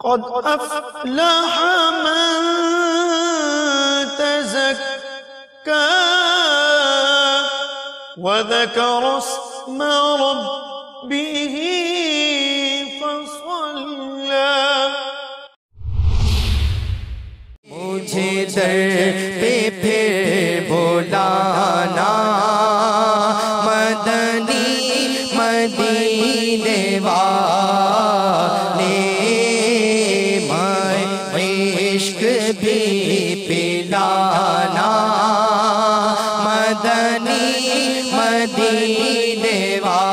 قد أفلح من تزكى وذكر اسم ربه فصلى. مجھے در پہ پھر بلانا مدنی مدینے والے، میں عشق بھی پلانا مدنی مدینے والے.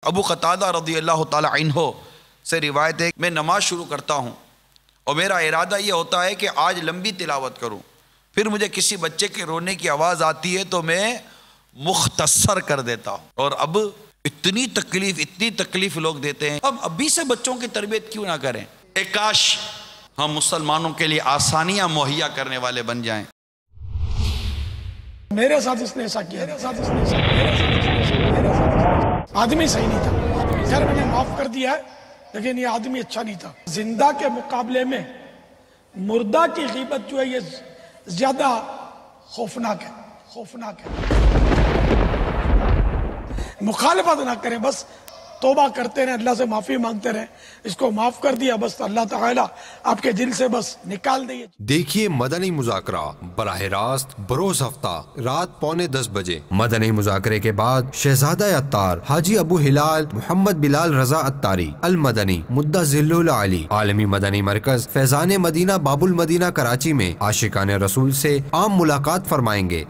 ابو قتادہ رضی اللہ تعالی عنہ سے روایت ہے، میں نماز شروع کرتا ہوں اور میرا ارادہ یہ ہوتا ہے کہ آج لمبی تلاوت کروں، پھر مجھے کسی بچے کے رونے کی آواز آتی ہے تو میں مختصر کر دیتا ہوں. اور اب اتنی تکلیف لوگ دیتے ہیں، اب ابھی سے بچوں کی تربیت کیوں نہ کریں؟ ایک کاش ہم مسلمانوں کے لیے آسانیاں مہیا کرنے والے بن جائیں. میرے ساتھ اس نے ایسا کیا، آدمی صحیح نہیں تھا. خیر میں نے معاف کر دیا ہے، لیکن یہ آدمی اچھا نہیں تھا. زندہ کے مقابلے میں مردہ کی غیبت جو ہے یہ زیادہ خوفناک ہے. مخالفت نہ کریں، بس توبہ کرتے رہیں، اللہ سے معافی مانگتے رہیں. اس کو معاف کر دیا، بس اللہ تعالیٰ آپ کے دل سے بس نکال دیں. دیکھیے مدنی مذاکرہ براہ راست بروز ہفتہ رات 9:45 بجے. مدنی مذاکرے کے بعد شہزادہ عطار حاجی ابو ہلال محمد بلال رضا عطاری المدنی مدہ ذل العالی عالمی مدنی مرکز فیضان مدینہ باب المدینہ کراچی میں عاشقان رسول سے عام ملاقات فرمائیں گے.